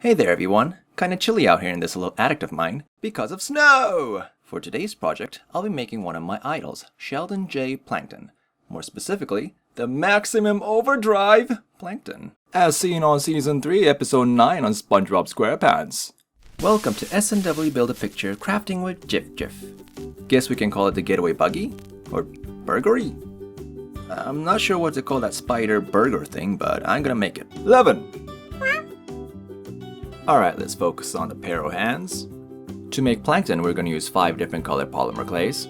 Hey there everyone, kinda chilly out here in this little attic of mine because of snow! For today's project, I'll be making one of my idols, Sheldon J. Plankton. More specifically, the Maximum Overdrive Plankton, as seen on Season 3, Episode 9 on SpongeBob Squarepants. Welcome to S&W Build-A-Picture Crafting with Jiff Jiff. Guess we can call it the getaway buggy? Or burgury? I'm not sure what to call that spider burger thing, but I'm gonna make it. 11! Alright, let's focus on the pair of hands. To make Plankton, we're gonna use 5 different color polymer clays.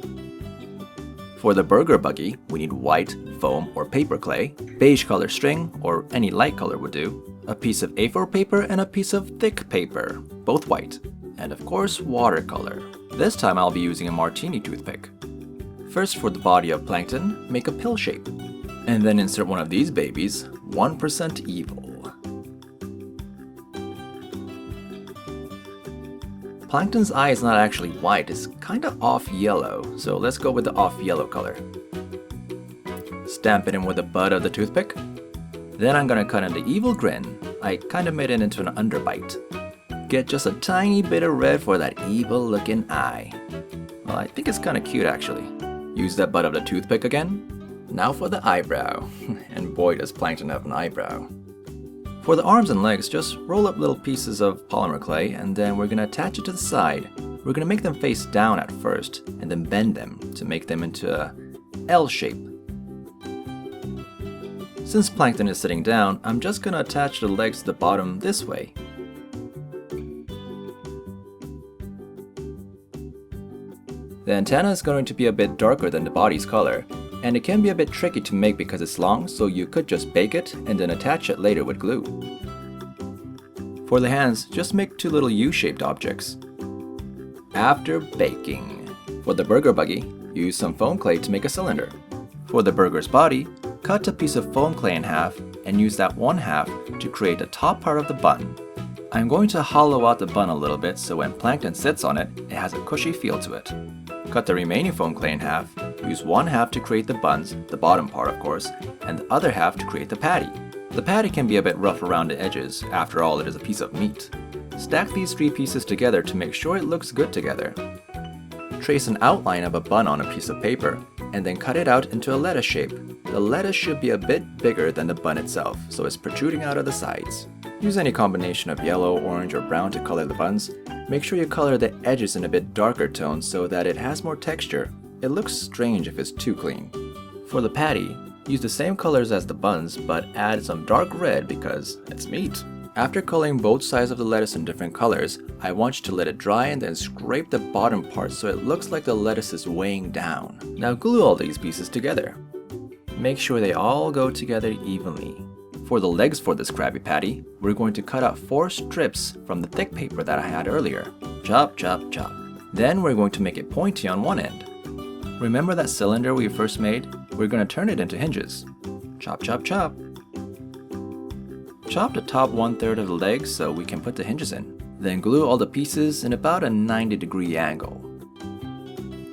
For the burgerbuggy, we need white, foam, or paper clay, beige color string, or any light color would do, a piece of A4 paper, and a piece of thick paper, both white, and of course, watercolor. This time I'll be using a martini toothpick. First, for the body of Plankton, make a pill shape, and then insert one of these babies, 1% evil. Plankton's eye is not actually white, it's kinda off yellow, so let's go with the off yellow color. Stamp it in with the butt of the toothpick. Then I'm gonna cut in the evil grin. I kinda made it into an underbite. Get just a tiny bit of red for that evil looking eye. Well, I think it's kinda cute actually. Use that butt of the toothpick again. Now for the eyebrow. And boy does Plankton have an eyebrow. For the arms and legs, just roll up little pieces of polymer clay and then we're going to attach it to the side. We're going to make them face down at first and then bend them to make them into a L shape. Since Plankton is sitting down, I'm just going to attach the legs to the bottom this way. The antenna is going to be a bit darker than the body's color, and it can be a bit tricky to make because it's long, so you could just bake it and then attach it later with glue. For the hands, just make 2 little U-shaped objects. After baking. For the burgerbuggy, use some foam clay to make a cylinder. For the burger's body, cut a piece of foam clay in half and use that one half to create the top part of the bun. I'm going to hollow out the bun a little bit so when Plankton sits on it, it has a cushy feel to it. Cut the remaining foam clay in half, use one half to create the buns, the bottom part of course, and the other half to create the patty. The patty can be a bit rough around the edges, after all it is a piece of meat. Stack these 3 pieces together to make sure it looks good together. Trace an outline of a bun on a piece of paper, and then cut it out into a lettuce shape. The lettuce should be a bit bigger than the bun itself, so it's protruding out of the sides. Use any combination of yellow, orange, or brown to color the buns. Make sure you color the edges in a bit darker tones so that it has more texture. It looks strange if it's too clean. For the patty, use the same colors as the buns, but add some dark red because it's meat. After coloring both sides of the lettuce in different colors, I want you to let it dry and then scrape the bottom part so it looks like the lettuce is weighing down. Now glue all these pieces together. Make sure they all go together evenly. For the legs for this Krabby Patty, we're going to cut out 4 strips from the thick paper that I had earlier. Chop, chop, chop. Then we're going to make it pointy on one end. Remember that cylinder we first made? We're going to turn it into hinges. Chop, chop, chop. Chop the top 1/3 of the legs so we can put the hinges in. Then glue all the pieces in about a 90-degree angle.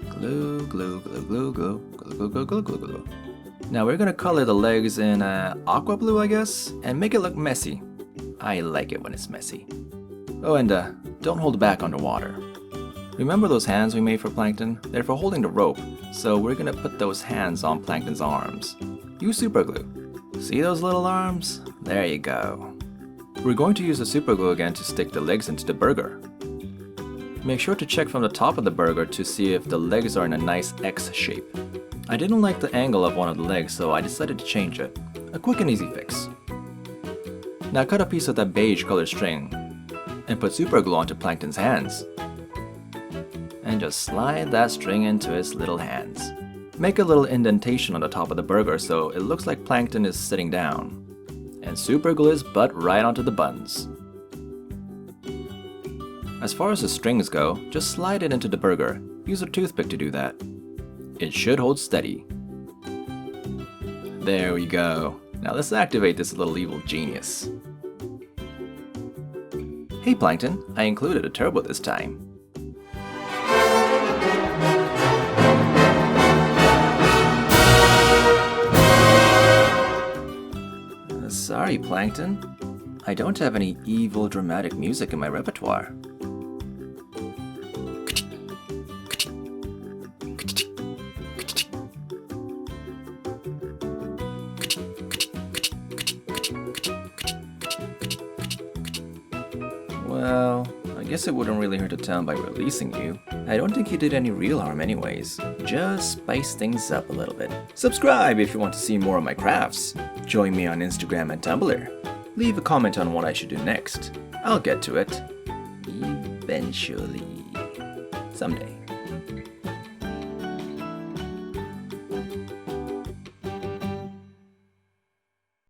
Glue, glue, glue, glue, glue, glue, glue, glue, glue, glue. Now we're going to color the legs in aqua blue, I guess, and make it look messy. I like it when it's messy. Oh, and don't hold back underwater. Remember those hands we made for Plankton? They're for holding the rope, so we're going to put those hands on Plankton's arms. Use superglue. See those little arms? There you go. We're going to use the superglue again to stick the legs into the burger. Make sure to check from the top of the burger to see if the legs are in a nice X shape. I didn't like the angle of one of the legs, so I decided to change it. A quick and easy fix. Now cut a piece of that beige color string and put superglue onto Plankton's hands. And just slide that string into his little hands. Make a little indentation on the top of the burger so it looks like Plankton is sitting down. And superglue his butt right onto the buns. As far as the strings go, just slide it into the burger. Use a toothpick to do that. It should hold steady. There we go. Now let's activate this little evil genius. Hey Plankton, I included a turbo this time. Sorry Plankton, I don't have any evil dramatic music in my repertoire. Well, I guess it wouldn't really hurt the town by releasing you. I don't think you did any real harm anyways. Just spice things up a little bit. Subscribe if you want to see more of my crafts. Join me on Instagram and Tumblr. Leave a comment on what I should do next. I'll get to it. Eventually. Someday.